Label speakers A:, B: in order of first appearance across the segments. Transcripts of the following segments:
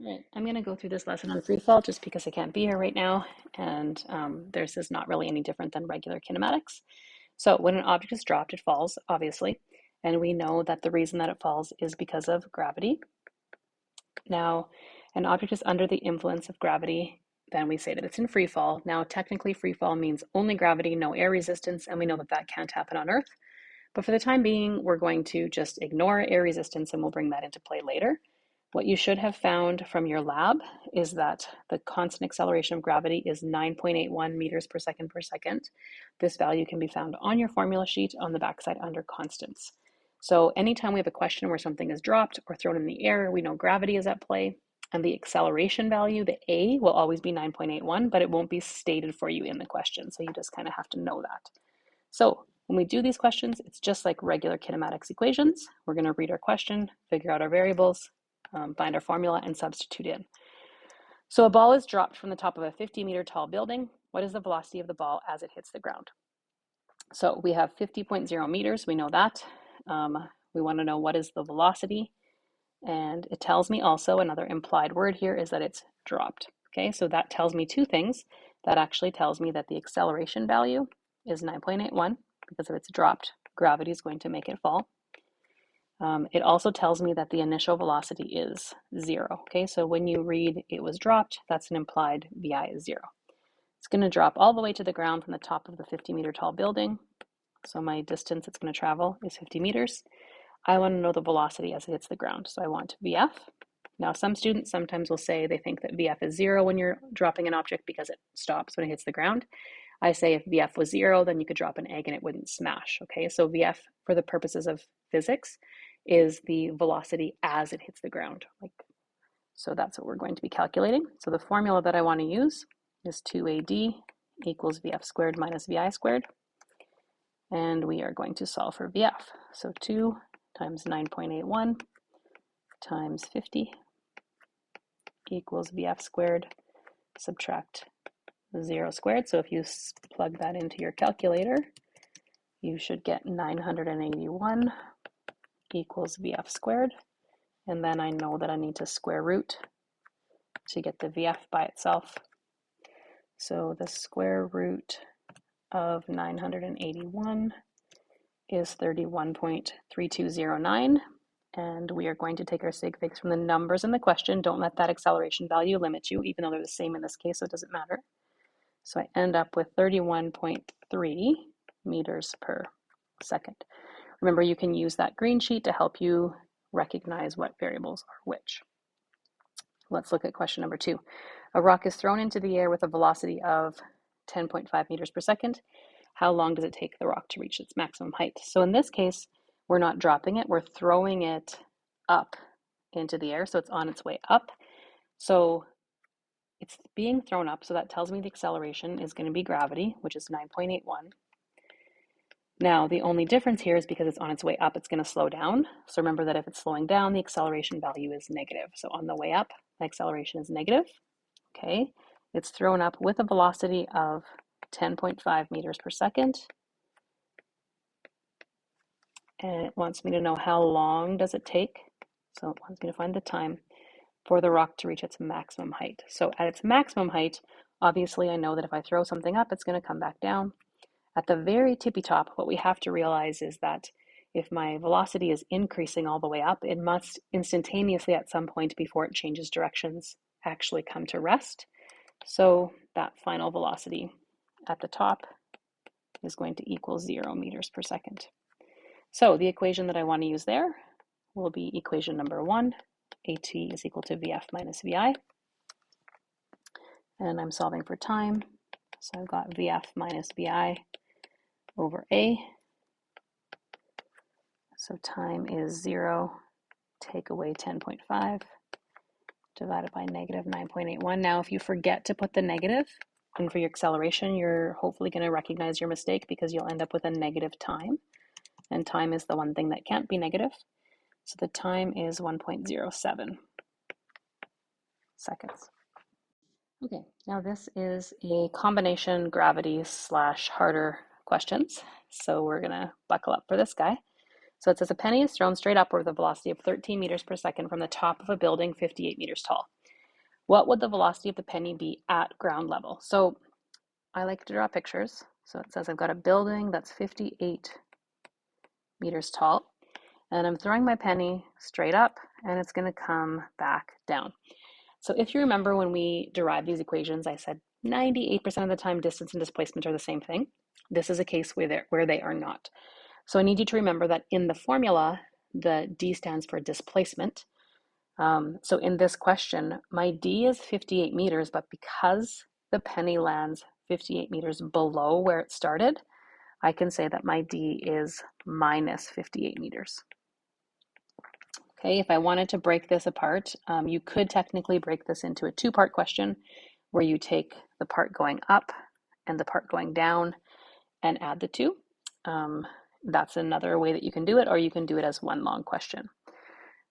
A: Right. I'm going to go through this lesson on free fall just because I can't be here right now, and this is not really any different than regular kinematics. So when an object is dropped, it falls, obviously, and we know that the reason that it falls is because of gravity. Now, an object is under the influence of gravity, then we say that it's in free fall. Now, technically, free fall means only gravity, no air resistance, and we know that that can't happen on Earth. But for the time being, we're going to just ignore air resistance and we'll bring that into play later. What you should have found from your lab is that the constant acceleration of gravity is 9.81 meters per second per second. This value can be found on your formula sheet on the backside under constants. So anytime we have a question where something is dropped or thrown in the air, we know gravity is at play, and the acceleration value, the A, will always be 9.81, but it won't be stated for you in the question. So you just kind of have to know that. So when we do these questions, it's just like regular kinematics equations. We're going to read our question, figure out our variables, find our formula, and substitute in. So a ball is dropped from the top of a 50-meter tall building. What is the velocity of the ball as it hits the ground? So we have 50.0 meters, we know that. We want to know what is the velocity, and it tells me also, another implied word here is that it's dropped. Okay, so that tells me two things. That actually tells me that the acceleration value is 9.81, because if it's dropped, gravity is going to make it fall. It also tells me that the initial velocity is 0. Okay, so when you read it was dropped, that's an implied VI is 0. It's going to drop all the way to the ground from the top of the 50-meter tall building. So my distance it's going to travel is 50 meters. I want to know the velocity as it hits the ground. So I want VF. Now, some students sometimes will say they think that VF is 0 when you're dropping an object because it stops when it hits the ground. I say if VF was 0, then you could drop an egg and it wouldn't smash. Okay, so VF, for the purposes of physics, is the velocity as it hits the ground. So that's what we're going to be calculating. So the formula that I want to use is 2AD equals VF squared minus VI squared. And we are going to solve for VF. So 2 times 9.81 times 50 equals VF squared, subtract 0 squared. So if you plug that into your calculator, you should get 981 equals VF squared. And then I know that I need to square root to get the VF by itself. So the square root of 981 is 31.3209. And we are going to take our sig figs from the numbers in the question. Don't let that acceleration value limit you, even though they're the same in this case, so it doesn't matter. So I end up with 31.3 meters per second. Remember, you can use that green sheet to help you recognize what variables are which. Let's look at question number 2. A rock is thrown into the air with a velocity of 10.5 meters per second. How long does it take the rock to reach its maximum height? So in this case, we're not dropping it, we're throwing it up into the air, so it's on its way up. So it's being thrown up, so that tells me the acceleration is going to be gravity, which is 9.81. Now, the only difference here is because it's on its way up, it's going to slow down. So remember that if it's slowing down, the acceleration value is negative. So on the way up, the acceleration is negative. Okay, it's thrown up with a velocity of 10.5 meters per second. And it wants me to know how long does it take. So it wants me to find the time for the rock to reach its maximum height. So at its maximum height, obviously I know that if I throw something up, it's going to come back down. At the very tippy top, what we have to realize is that if my velocity is increasing all the way up, it must instantaneously at some point before it changes directions actually come to rest. So that final velocity at the top is going to equal 0 meters per second. So the equation that I want to use there will be equation number 1. AT is equal to VF minus VI. And I'm solving for time. So I've got VF minus VI over A. So time is 0, take away 10.5, divided by negative 9.81. Now, if you forget to put the negative in for your acceleration, you're hopefully going to recognize your mistake because you'll end up with a negative time. And time is the one thing that can't be negative. So the time is 1.07 seconds. Okay, now this is a combination gravity / harder questions. So we're gonna buckle up for this guy. So it says a penny is thrown straight upward with a velocity of 13 meters per second from the top of a building 58 meters tall. what would the velocity of the penny be at ground level? So I like to draw pictures. So it says I've got a building that's 58 meters tall, and I'm throwing my penny straight up, and it's going to come back down. So if you remember when we derived these equations, I said 98% of the time distance and displacement are the same thing. This is a case where they are not. So I need you to remember that in the formula, the D stands for displacement. So in this question, my D is 58 meters, but because the penny lands 58 meters below where it started, I can say that my D is minus 58 meters. Okay, if I wanted to break this apart, you could technically break this into a two-part question where you take the part going up and the part going down and add the two. That's another way that you can do it, or you can do it as one long question.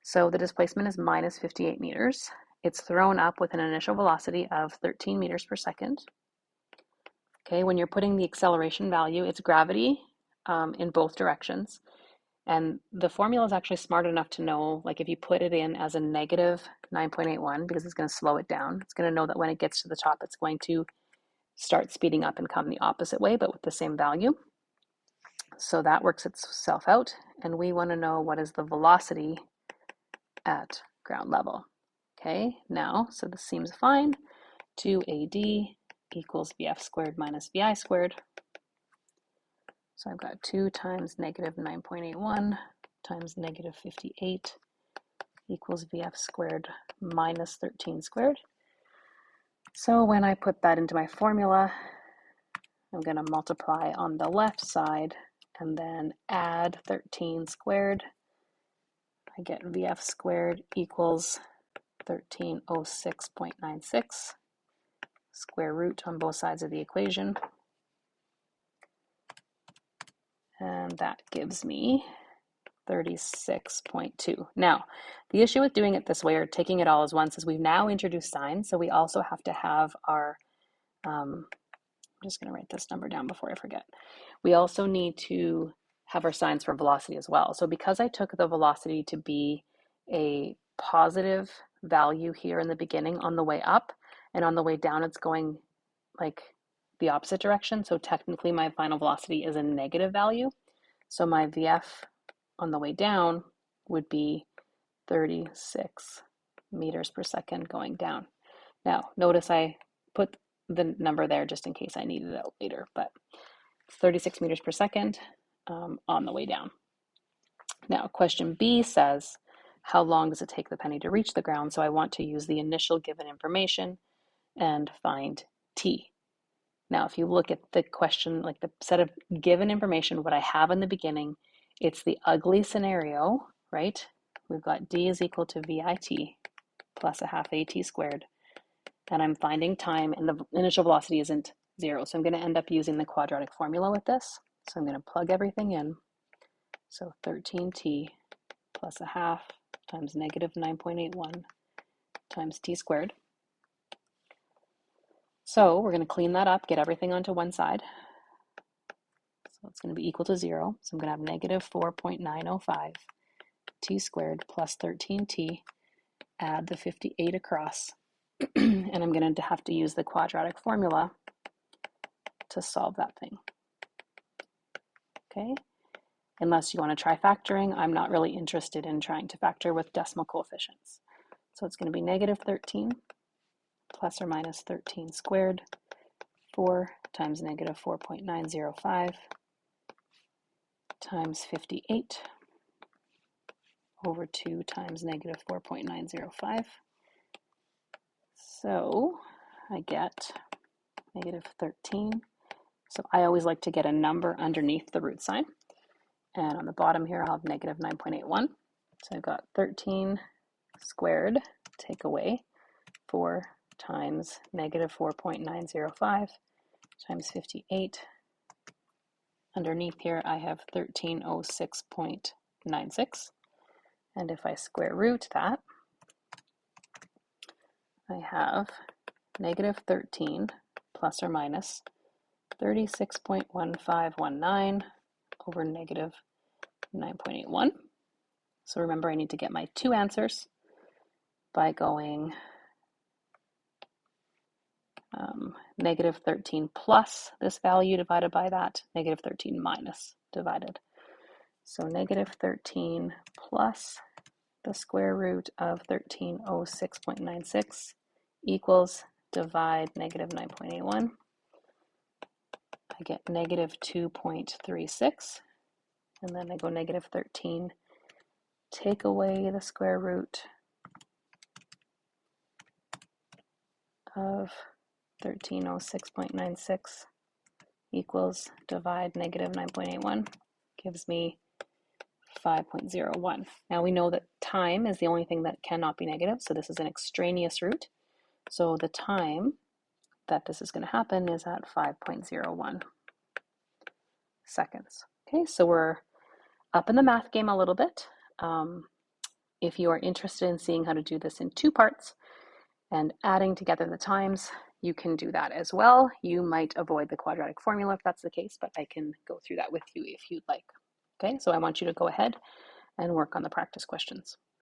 A: So the displacement is minus 58 meters. It's thrown up with an initial velocity of 13 meters per second. Okay, when you're putting the acceleration value, it's gravity in both directions. And the formula is actually smart enough to know, like if you put it in as a negative 9.81, because it's going to slow it down, it's going to know that when it gets to the top, it's going to start speeding up and come the opposite way, but with the same value. So that works itself out. And we want to know what is the velocity at ground level. Okay, now, so this seems fine. 2AD equals VF squared minus VI squared. So I've got 2 times negative 9.81 times negative 58 equals VF squared minus 13 squared. So when I put that into my formula, I'm going to multiply on the left side and then add 13 squared. I get VF squared equals 1306.96, square root on both sides of the equation. And that gives me 36.2. Now, the issue with doing it this way or taking it all as once is we've now introduced signs, so we also have to have our, I'm just going to write this number down before I forget. We also need to have our signs for velocity as well. So because I took the velocity to be a positive value here in the beginning on the way up, and on the way down it's going like the opposite direction, so technically my final velocity is a negative value. So my VF on the way down would be 36 meters per second going down. Now, notice I put the number there just in case I needed it later, but 36 meters per second on the way down. Now, question B says, how long does it take the penny to reach the ground? So I want to use the initial given information and find T. Now, if you look at the question, like the set of given information, what I have in the beginning, it's the ugly scenario, right? We've got D is equal to VIT plus a half AT squared. And I'm finding time, and the initial velocity isn't 0. So I'm going to end up using the quadratic formula with this. So I'm going to plug everything in. So 13t plus a half times negative 9.81 times t squared. So we're going to clean that up, get everything onto one side. So it's going to be equal to 0. So I'm going to have negative 4.905 t squared plus 13t, add the 58 across, and I'm going to have to use the quadratic formula to solve that thing. Okay, unless you want to try factoring, I'm not really interested in trying to factor with decimal coefficients. So it's going to be negative 13 plus or minus 13 squared, 4 times negative 4.905 times 58 over 2 times negative 4.905. So I get negative 13. So I always like to get a number underneath the root sign. And on the bottom here, I'll have negative 9.81. So I've got 13 squared, take away 4 times negative 4.905 times 58. Underneath here, I have 1306.96. And if I square root that, I have negative 13 plus or minus 36.1519 over negative 9.81. So remember, I need to get my two answers by going negative 13 plus this value divided by that, negative 13 minus divided. So negative 13 plus the square root of 1306.96 equals divide negative 9.81. I get negative 2.36, and then I go negative 13, take away the square root of 1306.96 equals divide negative 9.81, gives me 5.01. Now we know that time is the only thing that cannot be negative, so this is an extraneous root. So the time that this is going to happen is at 5.01 seconds. Okay, so we're up in the math game a little bit. If you are interested in seeing how to do this in two parts and adding together the times, you can do that as well. You might avoid the quadratic formula if that's the case, but I can go through that with you if you'd like. Okay, so I want you to go ahead and work on the practice questions.